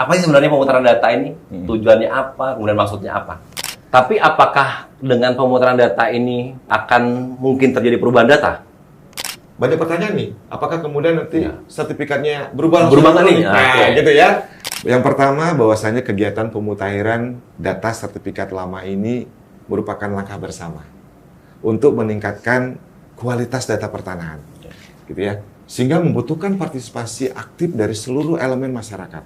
apa sih sebenarnya pemutaran data ini? Tujuannya apa? Kemudian maksudnya apa? Tapi apakah dengan pemutaran data ini akan mungkin terjadi perubahan data? Banyak pertanyaan nih, apakah kemudian nanti sertifikatnya berubah Berubah nih? Nah, gitu ya. Yang pertama, bahwasanya kegiatan pemutakhiran data sertifikat lama ini merupakan langkah bersama untuk meningkatkan kualitas data pertanahan, gitu ya. Sehingga membutuhkan partisipasi aktif dari seluruh elemen masyarakat,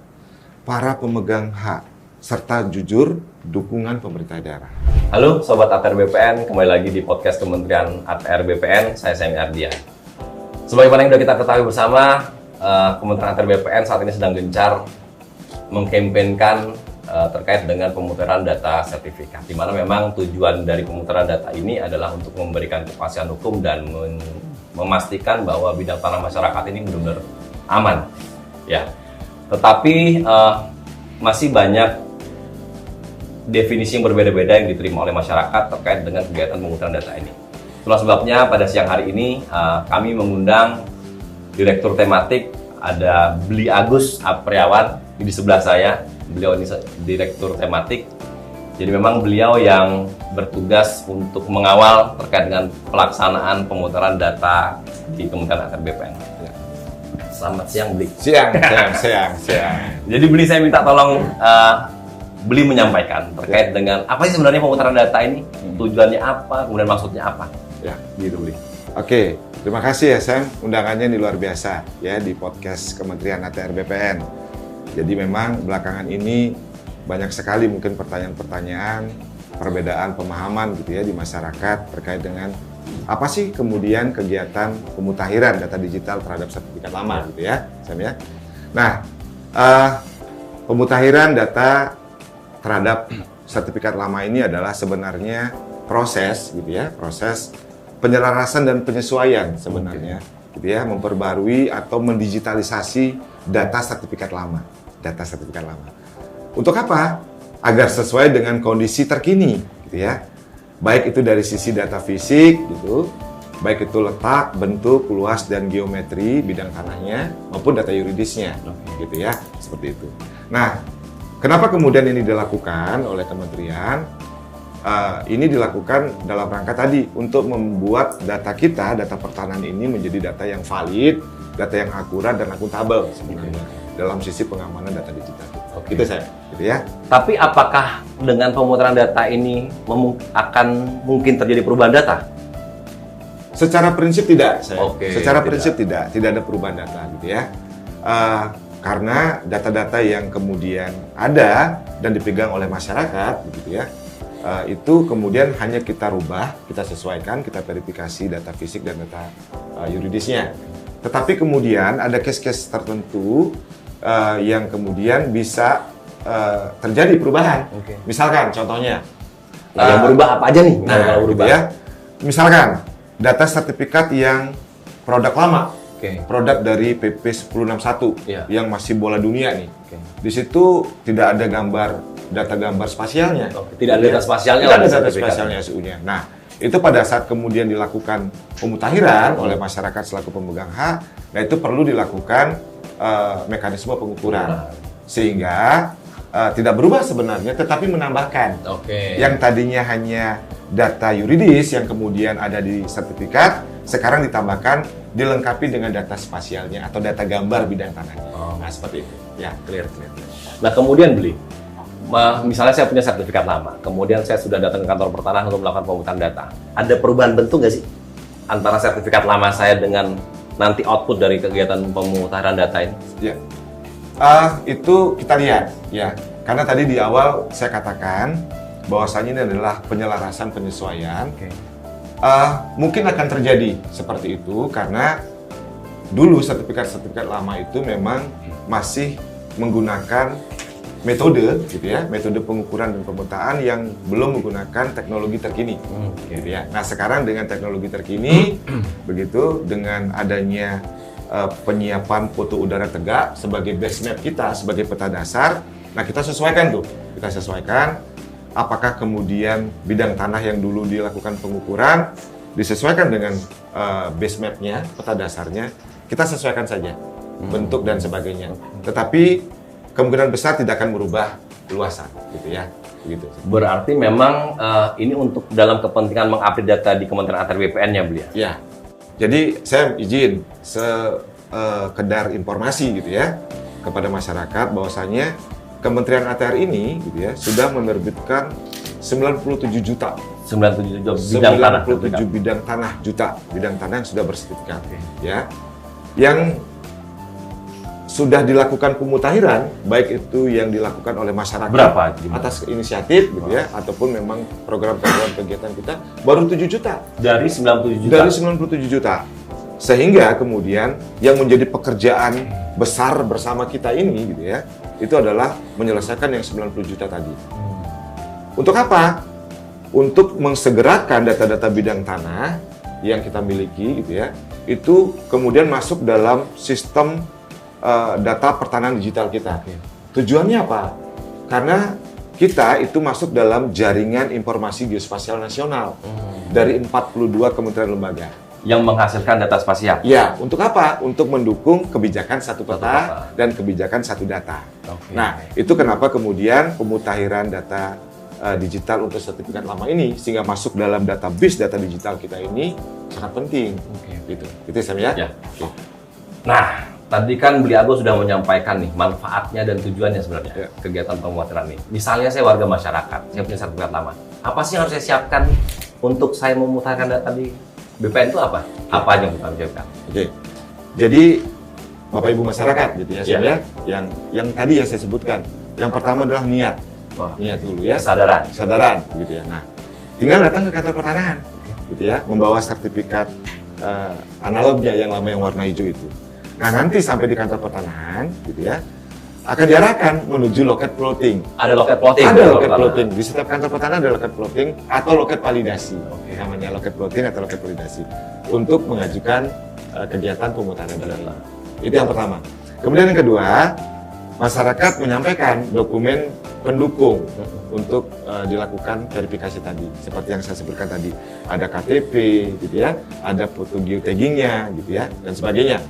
para pemegang hak, serta jujur dukungan pemerintah daerah. Halo Sobat ATR BPN, kembali lagi di podcast Kementerian ATR BPN, saya Semi Ardian. Sebagaimana yang sudah kita ketahui bersama, Kementerian ATR BPN saat ini sedang gencar mengkampanyekan terkait dengan pemutaran data sertifikat, di mana memang tujuan dari pemutaran data ini adalah untuk memberikan kepastian hukum dan memastikan bahwa bidang tanah masyarakat ini benar-benar aman. Ya, tetapi masih banyak definisi yang berbeda-beda yang diterima oleh masyarakat terkait dengan kegiatan pemutaran data ini. Itulah sebabnya pada siang hari ini kami mengundang Direktur Tematik, ada Bli Agus Apriawan di sebelah saya. Beliau ini Direktur Tematik. Jadi memang beliau yang bertugas untuk mengawal terkait dengan pelaksanaan pemutaran data di Kementerian ATR BPN. Selamat siang, Bli. Siang. Jadi Bli, saya minta tolong Bli menyampaikan terkait dengan apa sih sebenarnya pemutaran data ini, tujuannya apa, kemudian maksudnya apa. Ya, gitu Bli. Oke, terima kasih ya Sam, undangannya ini luar biasa ya di podcast Kementerian ATR BPN. Jadi memang belakangan ini banyak sekali mungkin pertanyaan-pertanyaan, perbedaan pemahaman gitu ya di masyarakat terkait dengan apa sih kemudian kegiatan pemutakhiran data digital terhadap sertifikat lama gitu ya, Sam ya. Nah, pemutakhiran data terhadap sertifikat lama ini adalah sebenarnya proses gitu ya, proses penyelarasan dan penyesuaian sebenarnya gitu ya, memperbarui atau mendigitalisasi data sertifikat lama. Untuk apa? Agar sesuai dengan kondisi terkini gitu ya. Baik itu dari sisi data fisik gitu, baik itu letak, bentuk, luas dan geometri bidang tanahnya maupun data yuridisnya gitu ya, seperti itu. Nah, kenapa kemudian ini dilakukan oleh kementerian? Ini dilakukan dalam rangka tadi untuk membuat data kita, data pertanahan ini menjadi data yang valid, data yang akurat dan akuntabel sebenarnya dalam sisi pengamanan data digital. Gitu saya, gitu ya. Tapi apakah dengan pemutaran data ini akan mungkin terjadi perubahan data? Secara prinsip tidak, saya. Secara tidak. prinsip tidak ada perubahan data, gitu ya. Karena data-data yang kemudian ada dan dipegang oleh masyarakat, gitu ya. Itu kemudian hanya kita rubah, kita sesuaikan, kita verifikasi data fisik dan data yuridisnya. Tetapi kemudian ada case-case tertentu yang kemudian bisa terjadi perubahan. Misalkan contohnya, yang berubah apa aja nih? Nah, berubah ya. Misalkan data sertifikat yang produk lama, produk dari PP 1061 yang masih bola dunia nih. Di situ tidak ada data gambar spasialnya. Tidak ada data spasialnya. Tidak ada data spasialnya SU-nya. Nah, itu pada saat kemudian dilakukan pemutakhiran oleh masyarakat selaku pemegang hak, nah itu perlu dilakukan mekanisme pengukuran sehingga tidak berubah sebenarnya, tetapi menambahkan yang tadinya hanya data yuridis yang kemudian ada di sertifikat, sekarang ditambahkan dilengkapi dengan data spasialnya atau data gambar bidang tanahnya. Nah, seperti itu. Ya, clear. Nah, kemudian Bli, misalnya saya punya sertifikat lama, kemudian saya sudah datang ke kantor pertanahan untuk melakukan pemutaran data. Ada perubahan bentuk nggak sih antara sertifikat lama saya dengan nanti output dari kegiatan pemutaran data ini? Ya, itu kita lihat ya, karena tadi di awal saya katakan bahwasanya ini adalah penyelarasan penyesuaian. Mungkin akan terjadi seperti itu karena dulu sertifikat lama itu memang masih menggunakan metode gitu ya, metode pengukuran dan pemetaan yang belum menggunakan teknologi terkini gitu ya. Nah, sekarang dengan teknologi terkini begitu, dengan adanya penyiapan foto udara tegak sebagai base map kita, sebagai peta dasar, nah kita sesuaikan apakah kemudian bidang tanah yang dulu dilakukan pengukuran disesuaikan dengan base map-nya, peta dasarnya, kita sesuaikan saja bentuk dan sebagainya. Tetapi kemungkinan besar tidak akan merubah luasan, gitu ya. Begitu. Berarti memang ini untuk dalam kepentingan mengupdate data di Kementerian ATR BPN ya, Bu ya? Ya. Jadi saya izin sekedar informasi gitu ya kepada masyarakat bahwasanya Kementerian ATR ini gitu ya sudah menerbitkan 97 juta 97 bidang tanah. 97 bidang tanah yang sudah bersertifikat ya. Yang sudah dilakukan pemutahiran, baik itu yang dilakukan oleh masyarakat Berapa? atas inisiatif gitu ya, ataupun memang program-program kegiatan kita baru 7 juta. Dari 97 juta? Dari 97 juta. Sehingga kemudian yang menjadi pekerjaan besar bersama kita ini gitu ya, itu adalah menyelesaikan yang 90 juta tadi. Untuk apa? Untuk mensegerakan data-data bidang tanah yang kita miliki gitu ya, itu kemudian masuk dalam sistem data pertanahan digital kita. Tujuannya apa? Karena kita itu masuk dalam jaringan informasi geospasial nasional dari 42 kementerian lembaga. Yang menghasilkan data spasial? Ya, untuk apa? Untuk mendukung kebijakan satu peta dan kebijakan satu data. Nah, itu kenapa kemudian pemutahiran data digital untuk sertifikat lama ini sehingga masuk dalam database data digital kita ini sangat penting. Gitu Sam ya? Ya. Nah, tadi kan beliau sudah menyampaikan nih manfaatnya dan tujuannya sebenarnya kegiatan pemutahiran ini. Misalnya saya warga masyarakat, saya punya sertifikat lama. Apa sih yang harus saya siapkan untuk saya memutarkan data di BPN itu apa? Apa aja yang kita siapkan? Jadi Bapak Ibu masyarakat gitu ya, Sam ya. Yang tadi yang saya sebutkan. Yang pertama adalah niat. Niat dulu ya. Kesadaran gitu ya. Nah, tinggal datang ke kantor pertanahan gitu ya, membawa sertifikat analognya yang lama yang warna hijau itu. Nah, nanti sampai di kantor pertanahan gitu ya, akan diarahkan menuju loket plotting. Ada loket plotting? Ada loket plotting. Di setiap kantor pertanahan ada loket plotting atau loket validasi. Namanya loket plotting atau loket validasi. Untuk mengajukan kegiatan pemutahiran data. Itu yang pertama. Kemudian yang kedua, masyarakat menyampaikan dokumen pendukung untuk dilakukan verifikasi tadi. Seperti yang saya sebutkan tadi. Ada KTP gitu ya, ada foto geotaggingnya gitu ya, dan sebagainya.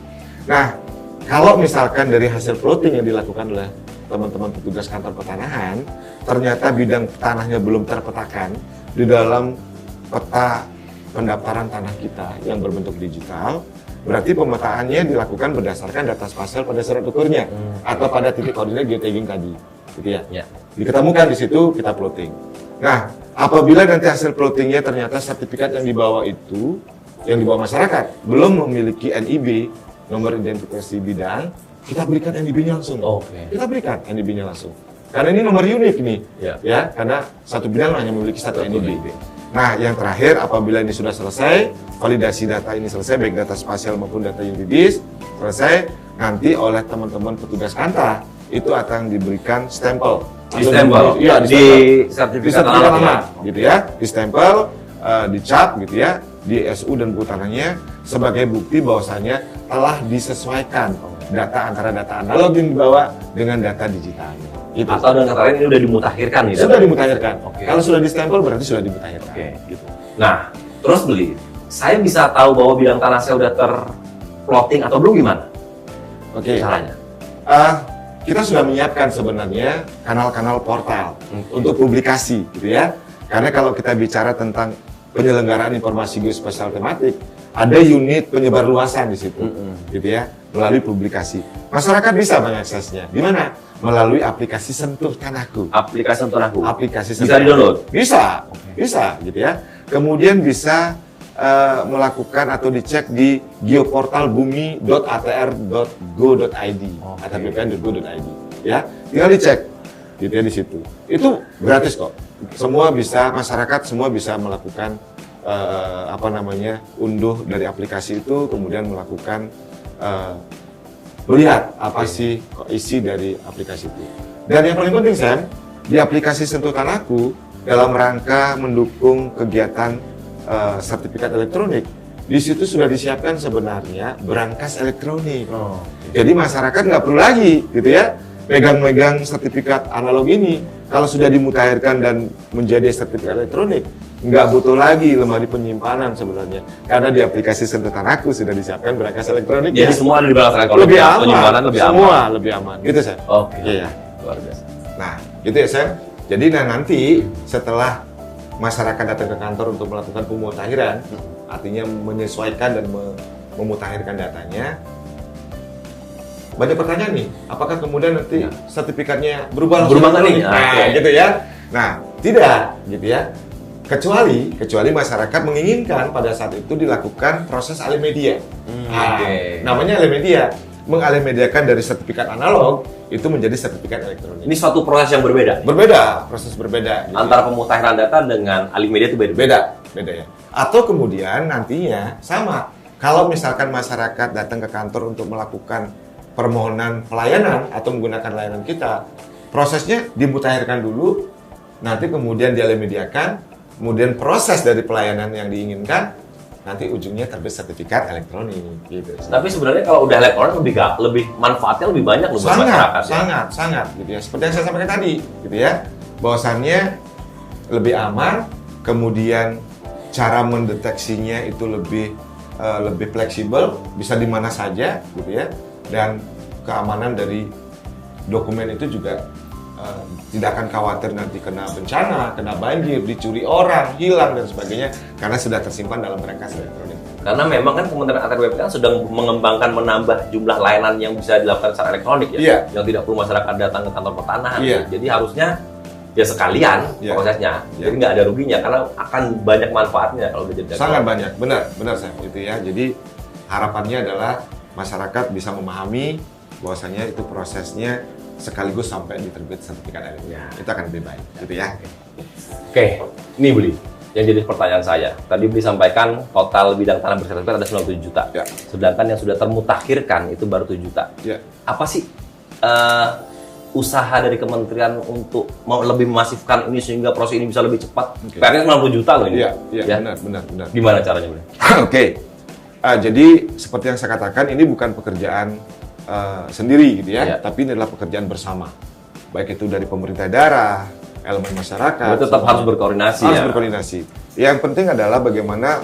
Nah, kalau misalkan dari hasil plotting yang dilakukan oleh teman-teman petugas kantor pertanahan, ternyata bidang tanahnya belum terpetakan di dalam peta pendaftaran tanah kita yang berbentuk digital, berarti pemetaannya dilakukan berdasarkan data spasial pada surat ukurnya atau pada titik koordinat geotagging tadi, gitu ya. Diketemukan di situ, kita plotting. Nah, apabila nanti hasil plottingnya ternyata sertifikat yang dibawa itu, yang dibawa masyarakat, belum memiliki NIB, nomor identifikasi bidang, kita berikan NIB-nya langsung. Kita berikan NIB-nya langsung. Karena ini nomor unik nih, ya, karena satu bidang hanya memiliki satu NIB. Nah, yang terakhir, apabila ini sudah selesai, validasi data ini selesai, baik data spasial maupun data yuridis, selesai, nanti oleh teman-teman petugas kantor, itu akan diberikan stempel. Iya, di sertifikat lama, gitu ya, di stempel, dicap, gitu ya, di SU dan buku tanahnya sebagai bukti bahwasanya telah disesuaikan data antara data analog yang dibawa dengan data digitalnya. Gitu. Atau dengan kata lain ini sudah dimutakhirkan nih? Sudah dimutakhirkan. Kalau sudah di stempel berarti sudah dimutakhirkan. Gitu. Nah, terus saya bisa tahu bahwa bidang tanah saya sudah terplotting atau belum gimana? Caranya? Kita sudah menyiapkan sebenarnya kanal-kanal portal untuk publikasi, gitu ya. Karena kalau kita bicara tentang penyelenggaraan informasi geospasial tematik, ada unit penyebar luasan di situ, gitu ya, melalui publikasi. Masyarakat bisa mengaksesnya. Di mana? Melalui aplikasi Sentuh Tanahku. Aplikasi Sentuh Tanahku. Bisa di-download? Bisa, gitu ya. Kemudian bisa melakukan atau dicek di geoportalbumi.atr.go.id, atrbpn.go.id, ya. Tinggal dicek, gitu ya di situ. Itu gratis kok. Semua bisa, masyarakat semua bisa melakukan unduh dari aplikasi itu, kemudian melakukan melihat apa sih isi dari aplikasi itu. Dan yang paling penting, Sam, di aplikasi Sentuh Tanahku dalam rangka mendukung kegiatan sertifikat elektronik, di situ sudah disiapkan sebenarnya berangkas elektronik. Jadi masyarakat nggak perlu lagi, gitu ya, pegang-megang sertifikat analog ini. Kalau sudah dimutakhirkan dan menjadi sertifikat elektronik, nggak butuh lagi lemari penyimpanan sebenarnya. Karena di aplikasi Sentuh Tanahku sudah disiapkan berangkas elektronik. Jadi semua ada di belakang. Lebih aman. Semua lebih aman. Gitu, Sam. Oke. Iya. Luar biasa. Nah, gitu ya Sam. Jadi nanti setelah masyarakat datang ke kantor untuk melakukan pemutahiran, artinya menyesuaikan dan memutakhirkan datanya, banyak pertanyaan nih, apakah kemudian nanti sertifikatnya berubah nih? Nah, gitu ya. Nah, tidak, gitu ya. Kecuali masyarakat menginginkan pada saat itu dilakukan proses alih media. Namanya alih media, mengalih mediakan dari sertifikat analog itu menjadi sertifikat elektronik. Ini suatu proses yang berbeda. Proses berbeda. Gitu antara pemutakhiran data dengan alih media itu beda ya. Atau kemudian nantinya sama. Kalau misalkan masyarakat datang ke kantor untuk melakukan permohonan pelayanan atau menggunakan layanan kita, prosesnya dimutakhirkan dulu, nanti kemudian dialih mediakan, kemudian proses dari pelayanan yang diinginkan, nanti ujungnya terbit sertifikat elektronik gitu. Tapi sebenarnya kalau udah elektronik lebih manfaatnya lebih banyak loh buat masyarakat. Sangat gitu ya. Seperti yang saya sampaikan tadi gitu ya. Bahwasannya lebih aman, kemudian cara mendeteksinya itu lebih fleksibel, bisa di mana saja gitu ya. Dan keamanan dari dokumen itu juga tidak akan khawatir nanti kena bencana, kena banjir, dicuri orang, hilang dan sebagainya karena sudah tersimpan dalam berkas elektronik. Karena memang kan Kementerian ATR BPN sedang mengembangkan menambah jumlah layanan yang bisa dilakukan secara elektronik ya, yang tidak perlu masyarakat datang ke kantor pertanahan. Jadi harusnya ya sekalian prosesnya, jadi nggak ada ruginya karena akan banyak manfaatnya kalau udah jadi. Sangat banyak, benar saya gitu ya. Jadi harapannya adalah masyarakat bisa memahami bahwasanya itu prosesnya sekaligus sampai diterbit sertifikat elektronik. Itu akan lebih baik, gitu ya. Oke, ini Beli, yang jadi pertanyaan saya. Tadi Beli sampaikan total bidang tanah bersertifikat ada 97 juta. Sedangkan yang sudah termutakhirkan itu baru 7 juta. Apa sih usaha dari kementerian untuk mau lebih memasifkan ini sehingga proses ini bisa lebih cepat? PR-nya 90 juta loh ini. Benar. Gimana caranya, Beli? Jadi seperti yang saya katakan, ini bukan pekerjaan sendiri gitu ya, tapi ini adalah pekerjaan bersama. Baik itu dari pemerintah daerah, elemen masyarakat. Tetap harus berkoordinasi. Berkoordinasi. Yang penting adalah bagaimana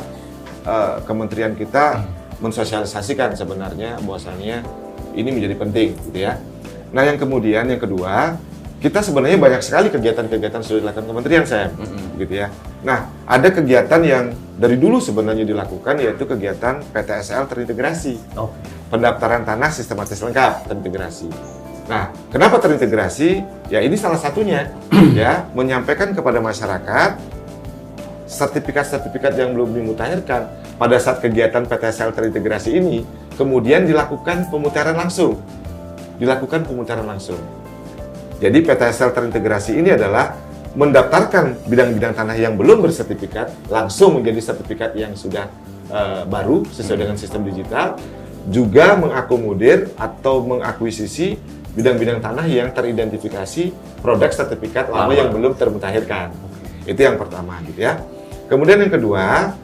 kementerian kita mensosialisasikan sebenarnya bahwasannya ini menjadi penting gitu ya. Nah, yang kedua, kita sebenarnya banyak sekali kegiatan-kegiatan sudah dilakukan kementerian gitu ya. Nah, ada kegiatan yang dari dulu sebenarnya dilakukan yaitu kegiatan PTSL terintegrasi. Pendaftaran tanah sistematis lengkap terintegrasi. Nah, kenapa terintegrasi? Ya ini salah satunya ya, menyampaikan kepada masyarakat sertifikat-sertifikat yang belum dimutakhirkan pada saat kegiatan PTSL terintegrasi ini kemudian dilakukan pemutahiran langsung. Jadi PTSL terintegrasi ini adalah mendaftarkan bidang-bidang tanah yang belum bersertifikat langsung menjadi sertifikat yang sudah baru sesuai dengan sistem digital, juga mengakomodir atau mengakuisisi bidang-bidang tanah yang teridentifikasi produk sertifikat lama yang belum termutakhirkan. Itu yang pertama gitu ya. Kemudian yang kedua,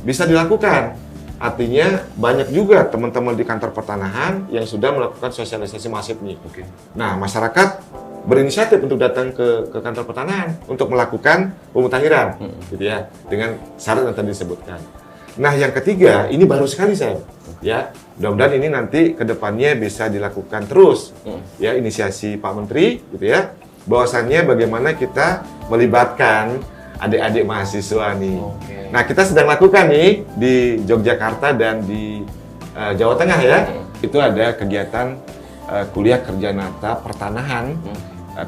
bisa dilakukan. Artinya banyak juga teman-teman di kantor pertanahan yang sudah melakukan sosialisasi masif nih. Nah, masyarakat berinisiatif untuk datang ke kantor pertanahan untuk melakukan pemutakhiran gitu ya, dengan syarat yang tadi disebutkan. Nah, yang ketiga, ini baru sekali saya ya. Mudah-mudahan ini nanti ke depannya bisa dilakukan terus ya, inisiasi Pak Menteri gitu ya. Bahwasannya bagaimana kita melibatkan adik-adik mahasiswa nih. Nah, kita sedang lakukan nih di Yogyakarta dan di Jawa Tengah ya. Itu ada kegiatan kuliah kerja nyata pertanahan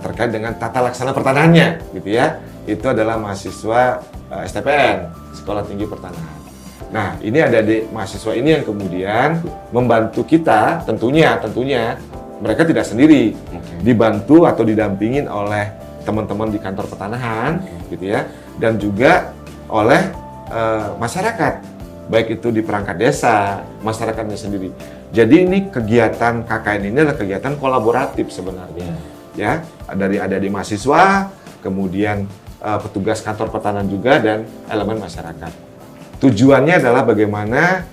terkait dengan tata laksana pertanahannya gitu ya. Itu adalah mahasiswa STPN, Sekolah Tinggi Pertanahan. Nah, ini ada adik mahasiswa ini yang kemudian membantu kita, tentunya mereka tidak sendiri, dibantu atau didampingin oleh teman-teman di kantor pertanahan, gitu ya, dan juga oleh masyarakat, baik itu di perangkat desa, masyarakatnya sendiri. Jadi ini kegiatan KKN ini adalah kegiatan kolaboratif sebenarnya, ya, dari adik-adik mahasiswa, kemudian petugas kantor pertanahan juga dan elemen masyarakat. Tujuannya adalah bagaimana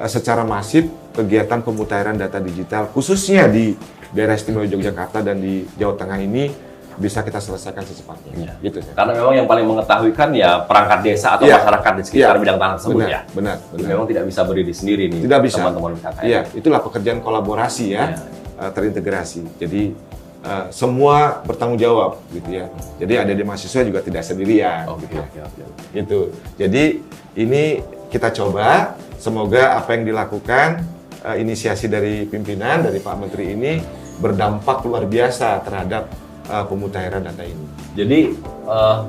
secara masif kegiatan pemutakhiran data digital khususnya di daerah istimewa Yogyakarta dan di Jawa Tengah ini bisa kita selesaikan secepatnya. Gitu. Karena memang yang paling mengetahui kan ya perangkat desa atau masyarakat di sekitar bidang tanah tersebut ya. Benar. Memang tidak bisa berdiri sendiri nih. Tidak bisa. Teman-teman KKN. Iya, itulah pekerjaan kolaborasi ya, terintegrasi. Jadi semua bertanggung jawab gitu ya. Jadi adik-adik mahasiswa juga tidak sendirian gitu ya. Gitu. Jadi ini kita coba, semoga apa yang dilakukan inisiasi dari pimpinan dari Pak Menteri ini berdampak luar biasa terhadap pemutahiran data ini. Jadi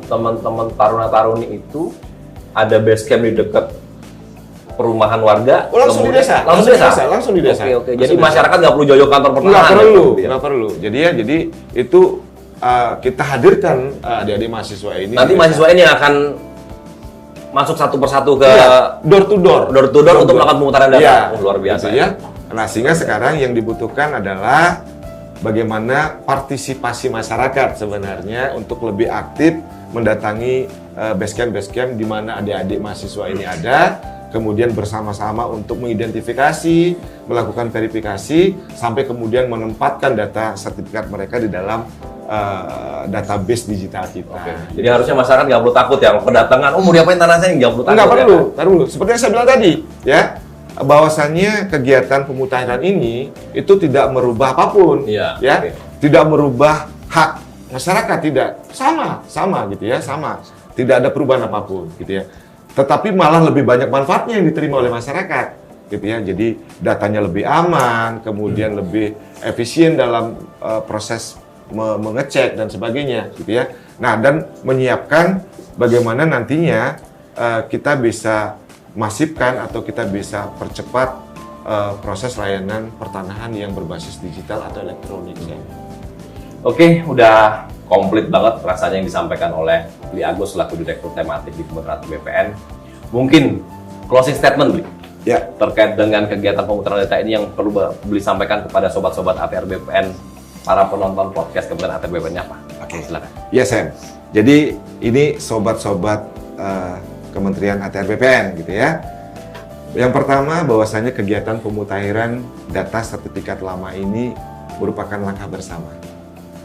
teman-teman taruna-taruni itu ada base camp di dekat perumahan warga, Langsung di desa. Oke. Jadi masyarakat nggak perlu jojo kantor pertanahan. Nggak perlu. Jadi itu kita hadirkan adik-adik mahasiswa ini. Nanti mahasiswa ini akan masuk satu persatu ke door to door untuk melakukan pemutaran data. Ya, Luar biasa gitu ya. Nah, sehingga sekarang yang dibutuhkan adalah bagaimana partisipasi masyarakat sebenarnya untuk lebih aktif mendatangi base camp di mana adik-adik mahasiswa ini ada. Kemudian bersama-sama untuk mengidentifikasi, melakukan verifikasi, sampai kemudian menempatkan data sertifikat mereka di dalam database digital kita. Oke. Jadi harusnya masyarakat nggak perlu takut ya, kedatangan, mau diapain tanah saya, nggak perlu takut. Nggak perlu. Seperti yang saya bilang tadi, ya, bahwasannya kegiatan pemutahiran ini itu tidak merubah apapun, ya, tidak merubah hak masyarakat, tidak, sama gitu ya, sama, tidak ada perubahan apapun, gitu ya. Tetapi malah lebih banyak manfaatnya yang diterima oleh masyarakat, gitu ya. Jadi datanya lebih aman, kemudian lebih efisien dalam proses mengecek dan sebagainya, gitu ya. Nah, dan menyiapkan bagaimana nantinya kita bisa masifkan atau kita bisa percepat proses layanan pertanahan yang berbasis digital atau elektronik. Ya. Oke, udah komplit banget rasanya yang disampaikan oleh Bli Agus selaku Direktur Tematik di Kementerian BPN. Mungkin closing statement, Bli, ya, terkait dengan kegiatan pemutaran data ini yang perlu Bli sampaikan kepada sobat-sobat ATR BPN, para penonton podcast Kementerian ATR BPN apa? Oke, silakan. Ya, Sam. Jadi ini sobat-sobat Kementerian ATR BPN gitu ya. Yang pertama, bahwasanya kegiatan pemutahiran data sertifikat lama ini merupakan langkah bersama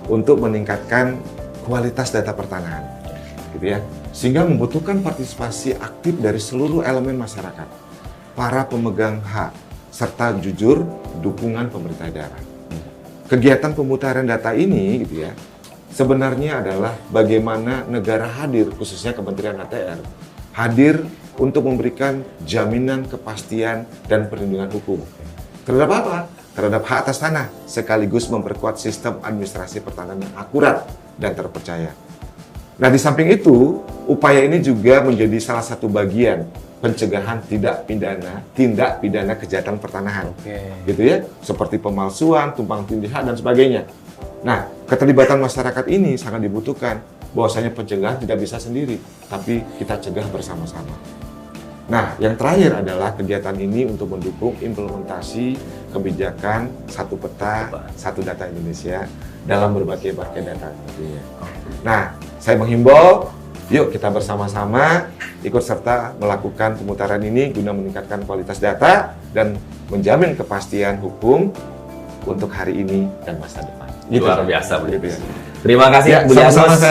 untuk meningkatkan kualitas data pertanahan, gitu ya, sehingga membutuhkan partisipasi aktif dari seluruh elemen masyarakat, para pemegang hak, serta jujur dukungan pemerintah daerah. Kegiatan pemutahiran data ini, gitu ya, sebenarnya adalah bagaimana negara hadir, khususnya Kementerian ATR, hadir untuk memberikan jaminan kepastian dan perlindungan hukum. Terhadap apa? Terhadap hak atas tanah, sekaligus memperkuat sistem administrasi pertanahan yang akurat dan terpercaya. Nah, di samping itu, upaya ini juga menjadi salah satu bagian pencegahan tindak pidana kejahatan pertanahan. Gitu ya, seperti pemalsuan, tumpang tindih hak, dan sebagainya. Nah, keterlibatan masyarakat ini sangat dibutuhkan, bahwasanya pencegahan tidak bisa sendiri, tapi kita cegah bersama-sama. Nah, yang terakhir adalah kegiatan ini untuk mendukung implementasi kebijakan satu peta, satu data Indonesia dalam berbagai data tentunya. Nah, saya menghimbau, yuk kita bersama-sama ikut serta melakukan pemutaran ini guna meningkatkan kualitas data dan menjamin kepastian hukum untuk hari ini dan masa depan. Luar biasa, gitu ya. Terima kasih, Bu Agus.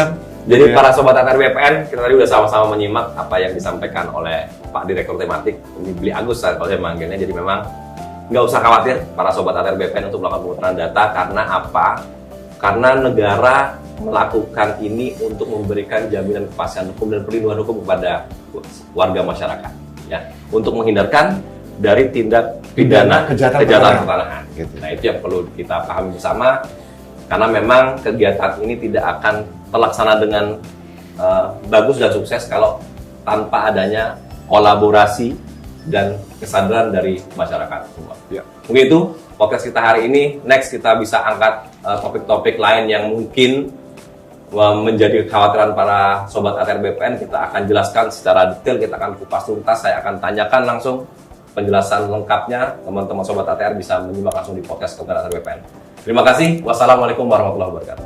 Jadi ya, para sobat ATR BPN, kita tadi udah sama-sama menyimak apa yang disampaikan oleh Pak Direktur Tematik, ini Bli Agus kalau saya manggilnya. Jadi memang nggak usah khawatir para sobat ATR BPN untuk melakukan pemutaran data. Karena apa? Karena negara melakukan ini untuk memberikan jaminan kepastian hukum dan perlindungan hukum kepada warga masyarakat, ya, untuk menghindarkan dari tindak pidana kejahatan pertanahan. Gitu. Nah, itu yang perlu kita pahami bersama. Karena memang kegiatan ini tidak akan terlaksana dengan bagus dan sukses kalau tanpa adanya kolaborasi dan kesadaran dari masyarakat semua. Ya. Mungkin itu podcast kita hari ini. Next kita bisa angkat topik-topik lain yang mungkin menjadi kekhawatiran para sobat ATR BPN. Kita akan jelaskan secara detail, kita akan kupas tuntas. Saya akan tanyakan langsung penjelasan lengkapnya. Teman-teman sobat ATR bisa menyimak langsung di podcast Kementerian ATR BPN. Terima kasih. Wassalamualaikum warahmatullahi wabarakatuh.